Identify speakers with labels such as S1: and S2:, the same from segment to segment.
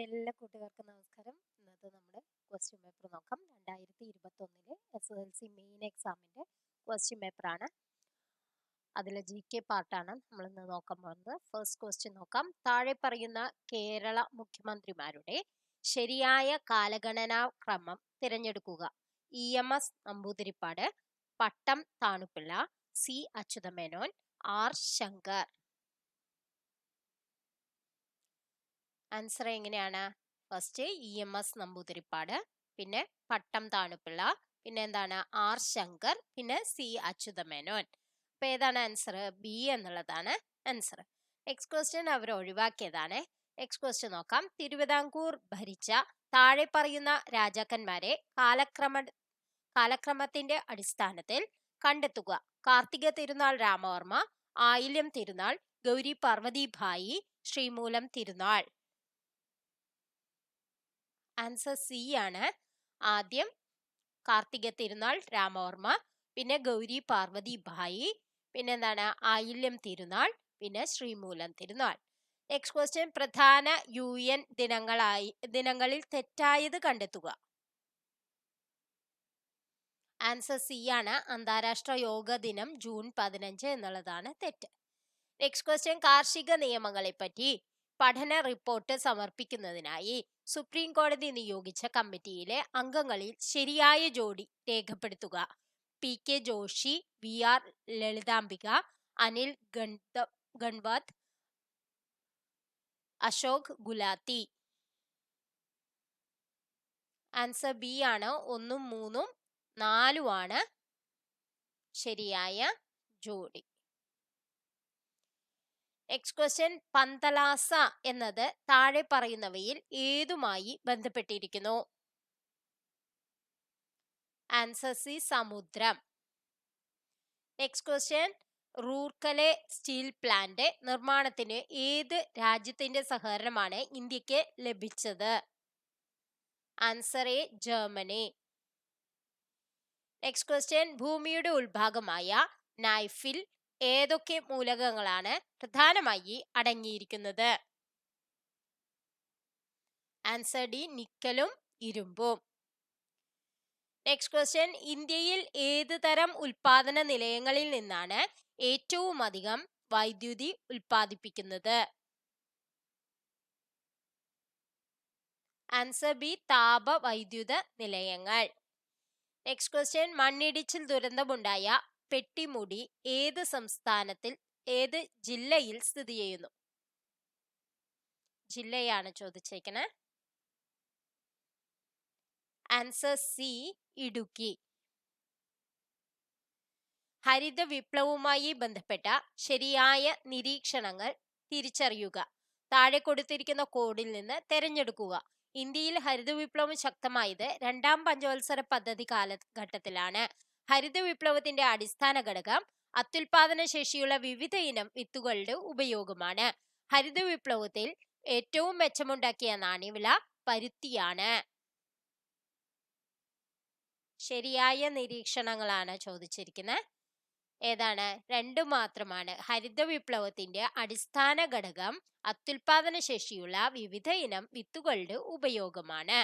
S1: എല്ലാ കൂട്ടുകാർക്കും നമസ്കാരം. ഇന്നത്തെ നമ്മുടെ ക്വസ്റ്റ്യൻ പേപ്പർ നോക്കാം. 2021 SSLC മെയിൻ എക്സാമിന്റെ ക്വസ്റ്റ്യൻ പേപ്പറാണ്. അതിലെ GK പാർട്ടാണ് നമ്മൾ ഇന്ന് നോക്കാൻ പോകുന്നത്. ഫസ്റ്റ് ക്വസ്റ്റ്യൻ നോക്കാം. താഴെ പറയുന്ന കേരള മുഖ്യമന്ത്രിമാരുടെ ശരിയായ കാലഗണനാ ക്രമം തിരഞ്ഞെടുക്കുക. EMS Namboodiripad, Pattom Thanu Pillai, C Achutha Menon, R Shankar. Answer എങ്ങനെയാണ്? ഫസ്റ്റ് EMS നമ്പൂതിരിപ്പാട്, പിന്നെ പട്ടം താണുപിള്ള, പിന്നെ എന്താണ് R ശങ്കർ, പിന്നെ C അച്യുതമേനോൻ. അപ്പൊ ഏതാണ് ആൻസർ? B എന്നുള്ളതാണ് ആൻസർ. നെക്സ്റ്റ് ക്വസ്റ്റ്യൻ അവർ ഒഴിവാക്കിയതാണ്. നെക്സ്റ്റ് ക്വസ്റ്റ്യൻ നോക്കാം. തിരുവിതാംകൂർ ഭരിച്ച താഴെ പറയുന്ന രാജാക്കന്മാരെ കാലക്രമത്തിന്റെ അടിസ്ഥാനത്തിൽ കണ്ടെത്തുക. കാർത്തിക തിരുനാൾ രാമവർമ്മ, ആയില്യം തിരുനാൾ ഗൗരി പാർവതിഭായി, ശ്രീമൂലം തിരുനാൾ. ആൻസർ C ആണ്. ആദ്യം കാർത്തിക തിരുനാൾ രാമവർമ്മ, പിന്നെ ഗൗരി പാർവതിഭായി, പിന്നെ എന്താണ് ആയില്യം തിരുനാൾ, പിന്നെ ശ്രീമൂലം തിരുനാൾ. Next question. പ്രധാന UN ദിനങ്ങളിൽ തെറ്റായത് കണ്ടെത്തുക. ആൻസർ C ആണ്. അന്താരാഷ്ട്ര യോഗ ദിനം ജൂൺ 15 എന്നുള്ളതാണ് തെറ്റ്. Next question. കാർഷിക നിയമങ്ങളെ പറ്റി പഠന റിപ്പോർട്ട് സമർപ്പിക്കുന്നതിനായി സുപ്രീം കോടതി നിയോഗിച്ച കമ്മിറ്റിയിലെ അംഗങ്ങളിൽ ശരിയായ ജോഡി രേഖപ്പെടുത്തുക. PK Joshi, VR Lalithambika, Anil Ghanwat, Ashok Gulati. Answer B ആണ്. 1, 3, 4 ആണ് ശരിയായ ജോഡി. Next question. പന്തലാസ എന്നത് താഴെ പറയുന്നവയിൽ ഏതുമായി ബന്ധപ്പെട്ടിരിക്കുന്നു? ആൻസർ C സമുദ്രം. Next question. Rourkela steel plant നിർമ്മാണത്തിന് ഏത് രാജ്യത്തിന്റെ സഹകരണമാണ് ഇന്ത്യക്ക് ലഭിച്ചത്? Answer A Germany. Next question. ഭൂമിയുടെ ഉൾഭാഗമായ നൈഫിൽ ഏതൊക്കെ മൂലകങ്ങളാണ് പ്രധാനമായി അടങ്ങിയിരിക്കുന്നത്? ആൻസർ D നിക്കലും ഇരുമ്പും. Next question. ഇന്ത്യയിൽ ഏത് തരം ഉൽപാദന നിലയങ്ങളിൽ നിന്നാണ് ഏറ്റവും അധികം വൈദ്യുതി ഉൽപ്പാദിപ്പിക്കുന്നത്? ആൻസർ B താപ വൈദ്യുത നിലയങ്ങൾ. Next question. മണ്ണിടിച്ചിൽ ദുരന്തമുണ്ടായ പെട്ടിമുടി ഏത് സംസ്ഥാനത്തിൽ ഏത് ജില്ലയിൽ സ്ഥിതി ചെയ്യുന്നു? ജില്ലയാണ് ചോദിച്ചേക്കണേ. Answer C Idukki. ഹരിത വിപ്ലവവുമായി ബന്ധപ്പെട്ട ശരിയായ നിരീക്ഷണങ്ങൾ തിരിച്ചറിയുക. താഴെ കൊടുത്തിരിക്കുന്ന കോഡിൽ നിന്ന് തിരഞ്ഞെടുക്കുക. ഇന്ത്യയിൽ ഹരിത വിപ്ലവം ശക്തമായത് 2ാം പഞ്ചവത്സര പദ്ധതി കാലഘട്ടത്തിലാണ്. ഹരിത വിപ്ലവത്തിന്റെ അടിസ്ഥാന ഘടകം അത്യുൽപാദന ശേഷിയുള്ള വിവിധ ഇനം വിത്തുകളുടെ ഉപയോഗമാണ്. ഹരിത വിപ്ലവത്തിൽ ഏറ്റവും മെച്ചമുണ്ടാക്കിയ നാണ്യവിള പരുത്തിയാണ്. ശരിയായ നിരീക്ഷണങ്ങളാണ് ചോദിച്ചിരിക്കുന്നത്. ഏതാണ്? 2 മാത്രമാണ്. ഹരിത വിപ്ലവത്തിന്റെ അടിസ്ഥാന ഘടകം അത്യുൽപാദന ശേഷിയുള്ള വിവിധ ഇനം വിത്തുകളുടെ ഉപയോഗമാണ്.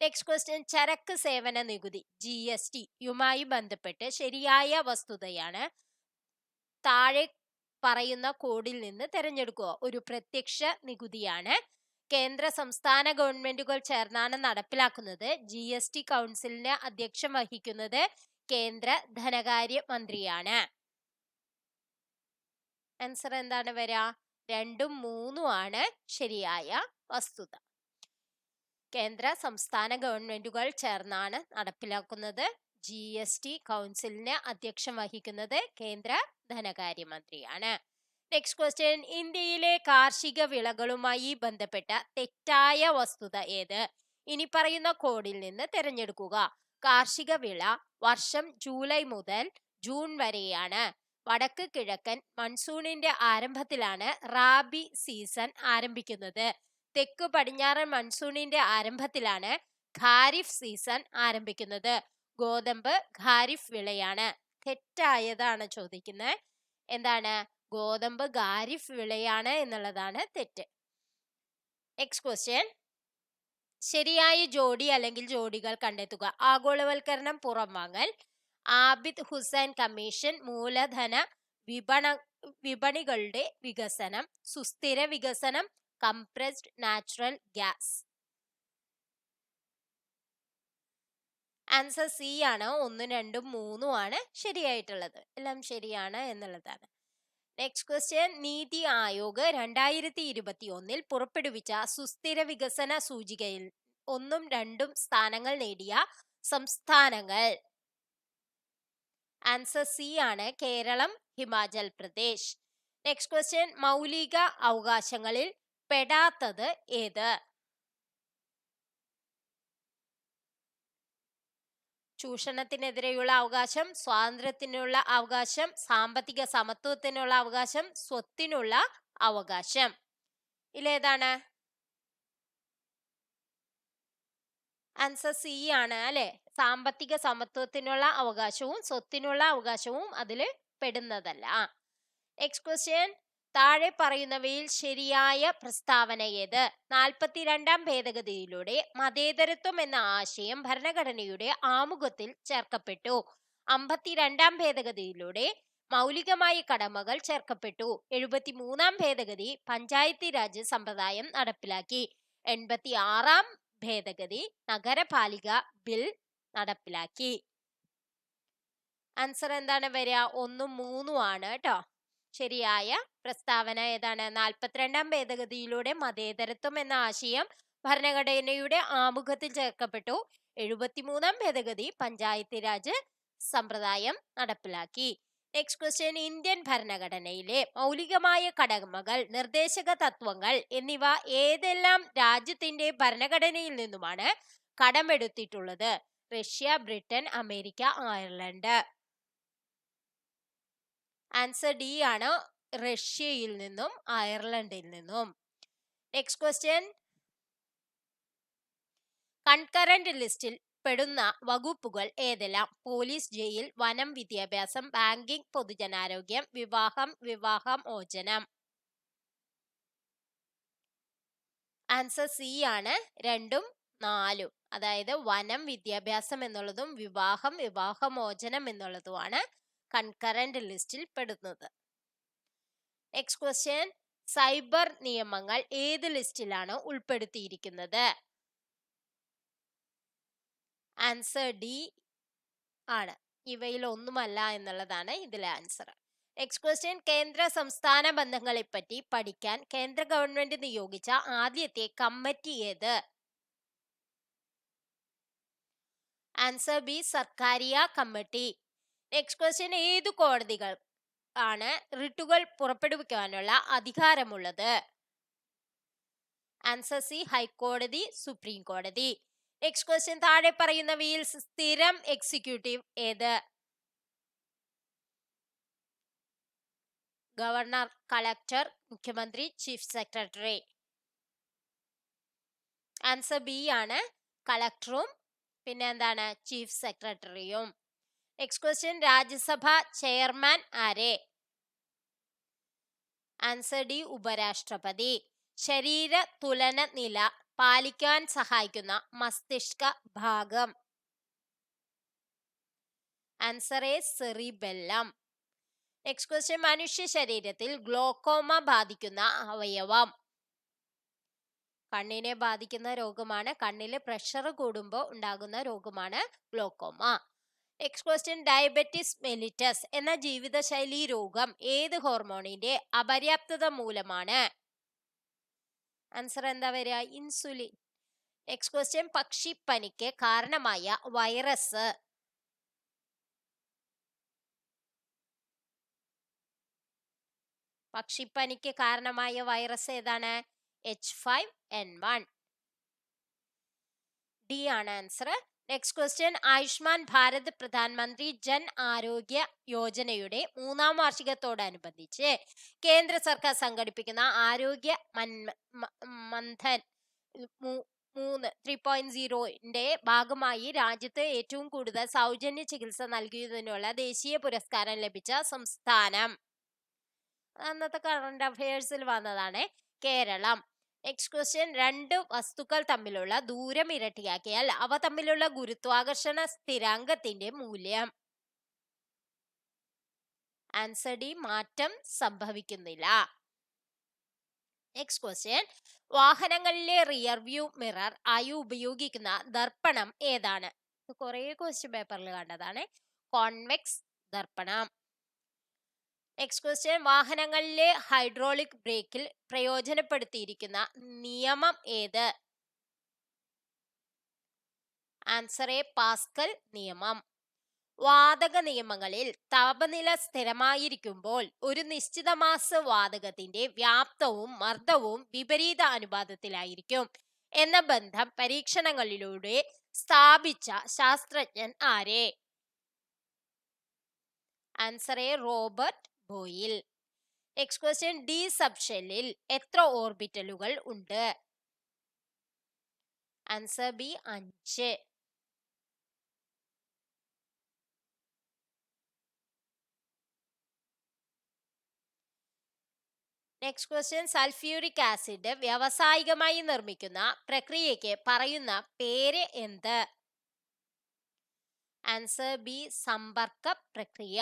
S1: Next question. ചരക്ക് സേവന നികുതി GST യുമായി ബന്ധപ്പെട്ട് ശരിയായ വസ്തുതയാണ്. താഴെ പറയുന്ന കോഡിൽ നിന്ന് തിരഞ്ഞെടുക്കുക. ഒരു പ്രത്യക്ഷ നികുതിയാണ്. കേന്ദ്ര സംസ്ഥാന ഗവൺമെന്റുകൾ ചേർന്നാണ് നടപ്പിലാക്കുന്നത്. GST കൗൺസിലിന് അധ്യക്ഷം വഹിക്കുന്നത് കേന്ദ്ര ധനകാര്യ മന്ത്രിയാണ്. ആൻസർ എന്താണ് വരിക? 2ഉം 3ഉം ആണ് ശരിയായ വസ്തുത. കേന്ദ്ര സംസ്ഥാന ഗവൺമെന്റുകൾ ചേർന്നാണ് നടപ്പിലാക്കുന്നത്. GST കൗൺസിലിന് അധ്യക്ഷം വഹിക്കുന്നത് കേന്ദ്ര ധനകാര്യമന്ത്രിയാണ്. Next question. ഇന്ത്യയിലെ കാർഷിക വിളകളുമായി ബന്ധപ്പെട്ട തെറ്റായ വസ്തുത ഏത്? ഇനി പറയുന്ന കോഡിൽ നിന്ന് തിരഞ്ഞെടുക്കുക. കാർഷിക വിള വർഷം ജൂലൈ മുതൽ ജൂൺ വരെയാണ്. വടക്ക് കിഴക്കൻ മൺസൂണിന്റെ ആരംഭത്തിലാണ് റാബി സീസൺ ആരംഭിക്കുന്നത്. തെക്ക് പടിഞ്ഞാറൻ മൺസൂണിന്റെ ആരംഭത്തിലാണ് ഖാരിഫ് സീസൺ ആരംഭിക്കുന്നത്. ഗോതമ്പ് ഖാരിഫ് വിളയാണ്. തെറ്റായതാണ് ചോദിക്കുന്നത്. എന്താണ്? ഗോതമ്പ് ഖാരിഫ് വിളയാണ് എന്നുള്ളതാണ് തെറ്റ്. Next question. ശരിയായ ജോഡി അല്ലെങ്കിൽ ജോഡികൾ കണ്ടെത്തുക. ആഗോളവൽക്കരണം, പുറംവാങ്ങൽ, ആബിദ് ഹുസൈൻ കമ്മീഷൻ, മൂലധന വിപണികളുടെ വികസനം, സുസ്ഥിര വികസനം, compressed natural gas. Answer C ആണ്. 1, 2, 3 ആണ് ശരിയായിട്ടുള്ളത്. എല്ലാം ശരിയാണ് എന്നുള്ളതാണ്. Next question. നീതി ആയോഗ് 2021 പുറപ്പെടുവിച്ച സുസ്ഥിര വികസന സൂചികയിൽ 1ഉം 2ഉം സ്ഥാനങ്ങൾ നേടിയ സംസ്ഥാനങ്ങൾ. ആൻസർ സി ആണ്. കേരളം, ഹിമാചൽ പ്രദേശ്. Next question. മൗലിക അവകാശങ്ങളിൽ പെടാത്തത് ഏത്? ചൂഷണത്തിനെതിരെയുള്ള അവകാശം, സ്വാതന്ത്ര്യത്തിനുള്ള അവകാശം, സാമ്പത്തിക സമത്വത്തിനുള്ള അവകാശം, സ്വത്തിനുള്ള അവകാശം. ഇതിലേതാണ്? ആൻസർ സി ആണ് അല്ലെ. സാമ്പത്തിക സമത്വത്തിനുള്ള അവകാശവും സ്വത്തിനുള്ള അവകാശവും അതിൽ പെടുന്നതല്ല. Next question. താഴെ പറയുന്നവയിൽ ശരിയായ പ്രസ്താവന ഏത്? 42ാം ഭേദഗതിയിലൂടെ മതേതരത്വം എന്ന ആശയം ഭരണഘടനയുടെ ആമുഖത്തിൽ ചേർക്കപ്പെട്ടു. 52ാം ഭേദഗതിയിലൂടെ മൗലികമായ കടമകൾ ചേർക്കപ്പെട്ടു. 73ാം ഭേദഗതി പഞ്ചായത്തി രാജ് സമ്പ്രദായം നടപ്പിലാക്കി. 86ാം ഭേദഗതി നഗരപാലിക ബിൽ നടപ്പിലാക്കി. ആൻസർ എന്താണ് വരിക? 1ഉം 3ഉം ആണ് കേട്ടോ. ശരിയായ പ്രസ്താവന ഏതാണ്? 42ാം ഭേദഗതിയിലൂടെ മതേതരത്വം എന്ന ആശയം ഭരണഘടനയുടെ ആമുഖത്തിൽ ചേർക്കപ്പെട്ടു. 73ാം ഭേദഗതി പഞ്ചായത്തി രാജ് സമ്പ്രദായം നടപ്പിലാക്കി. Next question. ഇന്ത്യൻ ഭരണഘടനയിലെ മൗലികമായ കടമകൾ, നിർദ്ദേശക തത്വങ്ങൾ എന്നിവ ഏതെല്ലാം രാജ്യത്തിന്റെ ഭരണഘടനയിൽ നിന്നുമാണ് കടമെടുത്തിട്ടുള്ളത്? Russia, Britain, America, Ireland. Answer D ആണ്. റഷ്യയിൽ നിന്നും അയർലൻഡിൽ നിന്നും. Next question. കൺകറന്റ് ലിസ്റ്റിൽ പെടുന്ന വകുപ്പുകൾ ഏതെല്ലാം? പോലീസ്, ജയിൽ, വനം, വിദ്യാഭ്യാസം, ബാങ്കിംഗ്, പൊതുജനാരോഗ്യം, വിവാഹമോചനം. ആൻസർ സി ആണ്. 2ഉം 4ഉം. അതായത് വനം, വിദ്യാഭ്യാസം എന്നുള്ളതും വിവാഹമോചനം എന്നുള്ളതുമാണ് കൺകറന്റ് ലിസ്റ്റിൽ പെടുന്നത്. Next question. സൈബർ നിയമങ്ങൾ ഏത് ലിസ്റ്റിലാണ് ഉൾപ്പെടുത്തിയിരിക്കുന്നത്? ആൻസർ ഡി ആണ്. ഇവയിൽ ഒന്നുമല്ല എന്നുള്ളതാണ് ഇതിലെ ആൻസർ. Next question. കേന്ദ്ര സംസ്ഥാന ബന്ധങ്ങളെ പറ്റി പഠിക്കാൻ കേന്ദ്ര ഗവൺമെന്റ് നിയോഗിച്ച ആദ്യത്തെ കമ്മിറ്റി ഏത്? Answer B, Sarkaria committee. Next question. ഏതു കോടതികൾ ആണ് റിട്ടുകൾ പുറപ്പെടുവിക്കാനുള്ള അധികാരമുള്ളത്? ആൻസർ സി, ഹൈക്കോടതി, സുപ്രീം കോടതി. Next question. താഴെ പറയുന്നവയിൽ സ്ഥിരം എക്സിക്യൂട്ടീവ് ഏത്? ഗവർണർ, കളക്ടർ, മുഖ്യമന്ത്രി, ചീഫ് സെക്രട്ടറി. ആൻസർ ബി ആണ്. കളക്ടറും പിന്നെ എന്താണ് ചീഫ് സെക്രട്ടറിയും. Next question. രാജ്യസഭ ചെയർമാൻ ആരെ? ആൻസർ ഡി, ഉപരാഷ്ട്രപതി. ശരീര തുലന നില പാലിക്കാൻ സഹായിക്കുന്ന മസ്തിഷ്ക ഭാഗം? Answer A, cerebellum. Next question. മനുഷ്യ ശരീരത്തിൽ ഗ്ലോക്കോമ ബാധിക്കുന്ന അവയവം? കണ്ണിനെ ബാധിക്കുന്ന രോഗമാണ്. കണ്ണില് പ്രഷർ കൂടുമ്പോൾ ഉണ്ടാകുന്ന രോഗമാണ് glaucoma. Next question. Diabetes mellitus എന്ന ജീവിതശൈലി രോഗം ഏത് ഹോർമോണിന്റെ അപര്യാപ്തത മൂലമാണ്? ആൻസർ എന്താ വരിക? ഇൻസുലിൻ. Next question. പക്ഷിപ്പനിക്ക് കാരണമായ വൈറസ്? പക്ഷിപ്പനിക്ക് കാരണമായ വൈറസ് ഏതാണ്? H5N1. ഡി ആണ് answer. Next question. Ayushman Bharat പ്രധാനമന്ത്രി ജൻ ആരോഗ്യ യോജനയുടെ 3ാം വാർഷികത്തോടനുബന്ധിച്ച് കേന്ദ്ര സർക്കാർ സംഘടിപ്പിക്കുന്ന ആരോഗ്യ മന്ഥൻ 3.0ന്റെ ഭാഗമായി രാജ്യത്ത് ഏറ്റവും കൂടുതൽ സൗജന്യ ചികിത്സ നൽകിയതിനുള്ള ദേശീയ പുരസ്കാരം ലഭിച്ച സംസ്ഥാനം? അന്നത്തെ കറണ്ട് അഫയേഴ്സിൽ വന്നതാണ്. കേരളം. നെക്സ്റ്റ് ക്വസ്റ്റ്യൻ, രണ്ട് വസ്തുക്കൾ തമ്മിലുള്ള ദൂരം ഇരട്ടിയാക്കിയാൽ അവ തമ്മിലുള്ള ഗുരുത്വാകർഷണ സ്ഥിരാങ്കത്തിന്റെ മൂല്യം. ആൻസർ ഡി, മാറ്റം സംഭവിക്കുന്നില്ല. നെക്സ്റ്റ് ക്വസ്റ്റ്യൻ, വാഹനങ്ങളിലെ റിയർ വ്യൂ മിറർ ആയി ഉപയോഗിക്കുന്ന ദർപ്പണം ഏതാണ്? കുറെ ക്വസ്റ്റ്യൻ പേപ്പറിൽ കണ്ടതാണ്. കോൺവെക്സ് ദർപ്പണം. നെക്സ്റ്റ് ക്വസ്റ്റ്യൻ, വാഹനങ്ങളിലെ ഹൈഡ്രോളിക് ബ്രേക്കിൽ പ്രയോജനപ്പെടുത്തിയിരിക്കുന്ന നിയമം ഏത്? ആൻസർ എ, പാസ്കൽ നിയമം. വാതക നിയമങ്ങളിൽ താപനില സ്ഥിരമായിരിക്കുമ്പോൾ ഒരു നിശ്ചിത മാസ് വാതകത്തിന്റെ വ്യാപ്തവും മർദ്ദവും വിപരീത അനുപാതത്തിലായിരിക്കും എന്ന ബന്ധം പരീക്ഷണങ്ങളിലൂടെ സ്ഥാപിച്ച ശാസ്ത്രജ്ഞൻ ആരെ? Answer A, Robert Boyle. Next question, D സബ്ഷെല്ലിൽ എത്ര ഓർബിറ്റലുകൾ ഉണ്ട്? Answer B, 5. Next question, sulphuric acid വ്യാവസായികമായി നിർമ്മിക്കുന്ന പ്രക്രിയയ്ക്ക് പറയുന്ന പേര് എന്ത്? ആൻസർ ബി, സമ്പർക്ക പ്രക്രിയ.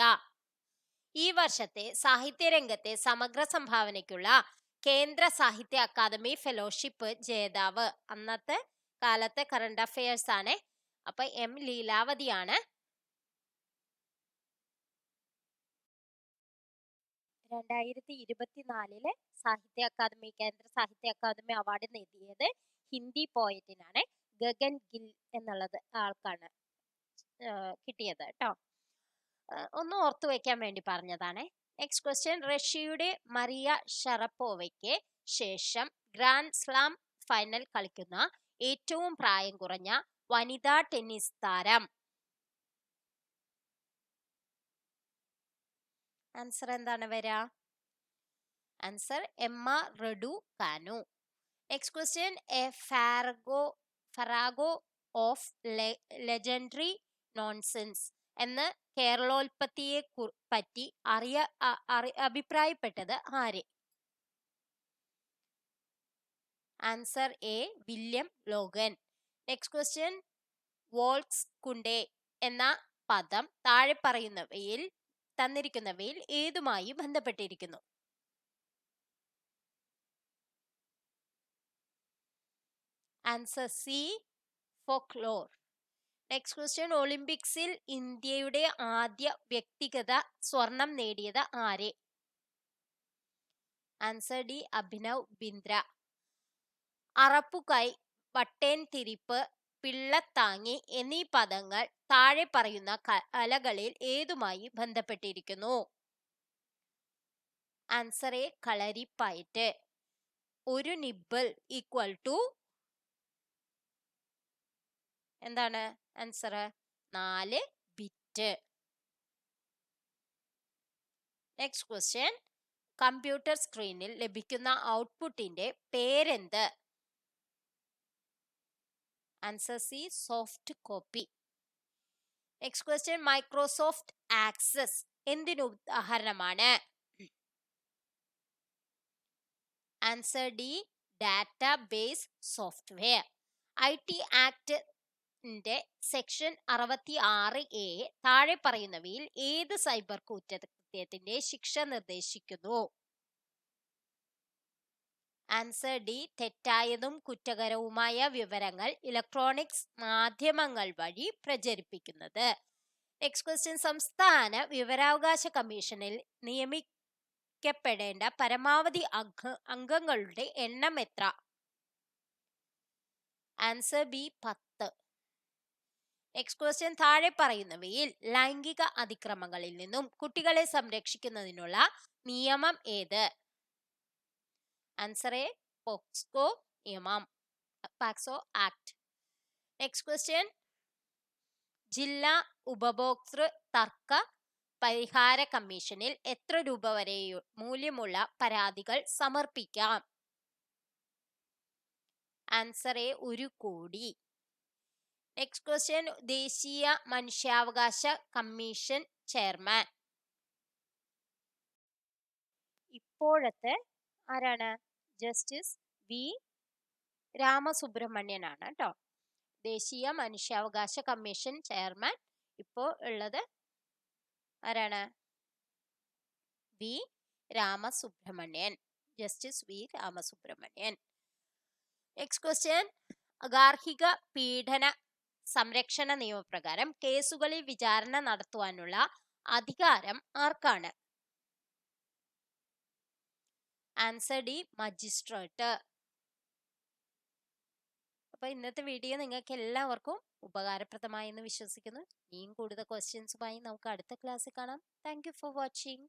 S1: ഈ വർഷത്തെ സാഹിത്യരംഗത്തെ സമഗ്ര സംഭാവനയ്ക്കുള്ള കേന്ദ്ര സാഹിത്യ അക്കാദമി ഫെലോഷിപ്പ് ജേതാവ്? അന്നത്തെ കാലത്തെ കറണ്ട് അഫയേഴ്സ് ആണ്. അപ്പൊ എം ലീലാവതിയാണ്. 2024 സാഹിത്യ അക്കാദമി, കേന്ദ്ര സാഹിത്യ അക്കാദമി അവാർഡ് നേടിയത് ഹിന്ദി പോയറ്റിനാണ്. ഗഗൻ ഗിൽ എന്നുള്ളത് ആൾക്കാണ് കിട്ടിയത് കേട്ടോ. ഒന്ന് ഓർത്തു വെക്കാൻ വേണ്ടി പറഞ്ഞതാണ്. നെക്സ്റ്റ് ക്വസ്റ്റ്യൻ, റഷ്യയുടെ മറിയ ഷറപ്പോവയ്ക്ക് ശേഷം ഗ്രാൻഡ് സ്ലാം ഫൈനൽ കളിക്കുന്ന ഏറ്റവും പ്രായം കുറഞ്ഞ വനിതാ ടെന്നീസ് താരം? ആൻസർ എന്താണ് വരിക? Answer Emma Raducanu. Next question, a farrago of legendary nonsense എന്ന് കേരളോൽപ്പത്തിയെ പറ്റി അഭിപ്രായപ്പെട്ടത് ആര്? Answer A, William Logan. Next question, Volkskunde എന്ന പദം താഴെ തന്നിരിക്കുന്നവയിൽ ഏതുമായി ബന്ധപ്പെട്ടിരിക്കുന്നു? Answer C, folklore. Next question, ഒളിമ്പിക്സിൽ ഇന്ത്യയുടെ ആദ്യ വ്യക്തിഗത സ്വർണം നേടിയത് ആര്? Answer D, Abhinav Bindra. അറപ്പുകൈ, വട്ടേൻ തിരിപ്പ്, പിള്ളത്താങ്ങി എന്നീ പദങ്ങൾ താഴെ പറയുന്ന കലകളിൽ ഏതുമായി ബന്ധപ്പെട്ടിരിക്കുന്നു? Answer A, Kalaripayattu. ഒരു നിബിൾ ഈക്വൽ ടു എന്താണ്? Answer 4 bit. Next question, computer സ്ക്രീനിൽ ലഭിക്കുന്ന ഔട്ട്പുട്ടിന്റെ പേരെന്ത്? Answer C, soft copy. Next question, Microsoft access എന്തിനു ഉദാഹരണമാണ്? Answer D, database software. IT act section 66A താഴെ പറയുന്നവയിൽ ഏത് സൈബർ കുറ്റകൃത്യത്തിന്റെ ശിക്ഷ നിർദ്ദേശിക്കുന്നു? ആൻസർ ഡി, തെറ്റായതും കുറ്റകരവുമായ വിവരങ്ങൾ ഇലക്ട്രോണിക്സ് മാധ്യമങ്ങൾ വഴി പ്രചരിപ്പിക്കുന്നത്. നെക്സ്റ്റ് ക്വസ്റ്റ്യൻ, സംസ്ഥാന വിവരാവകാശ കമ്മീഷനിൽ നിയമിക്കപ്പെടേണ്ട പരമാവധി അംഗങ്ങളുടെ എണ്ണം എത്ര? Answer B, 10. നെക്സ്റ്റ് ക്വസ്റ്റ്യൻ, താഴെ പറയുന്നവയിൽ ലൈംഗിക അതിക്രമങ്ങളിൽ നിന്നും കുട്ടികളെ സംരക്ഷിക്കുന്നതിനുള്ള നിയമം ഏത്? ആൻസർ എ, പോക്സോ നിയമം, പോക്സോ ആക്ട്. നെക്സ്റ്റ് ക്വസ്റ്റ്യൻ, ജില്ലാ ഉപഭോക്തൃ തർക്ക പരിഹാര കമ്മീഷനിൽ എത്ര രൂപ വരെ മൂല്യമുള്ള പരാതികൾ സമർപ്പിക്കാം? ആൻസർ എ, 1 കോടി. നെക്സ്റ്റ് ക്വസ്റ്റ്യൻ, ദേശീയ മനുഷ്യാവകാശ കമ്മീഷൻ ചെയർമാൻ ഇപ്പോഴത്തെ ആരാണ്? ജസ്റ്റിസ് വി രാമസുബ്രഹ്മണ്യനാണ് കേട്ടോ. ദേശീയ മനുഷ്യാവകാശ കമ്മീഷൻ ചെയർമാൻ ഇപ്പോൾ ഉള്ളത് ആരാണ്? V Ramasubramanian. Justice V Ramasubramanian. Next question. ഗാർഹിക പീഡന സംരക്ഷണ നിയമപ്രകാരം കേസുകളിൽ വിചാരണ നടത്തുവാനുള്ള അധികാരം ആർക്കാണ്? Answer D, magistrate. അപ്പൊ ഇന്നത്തെ വീഡിയോ നിങ്ങൾക്ക് എല്ലാവർക്കും ഉപകാരപ്രദമായി എന്ന് വിശ്വസിക്കുന്നു. ഇനിയും കൂടുതൽ ക്വസ്റ്റ്യൻസുമായി നമുക്ക് അടുത്ത ക്ലാസ്സിൽ കാണാം. Thank you for watching.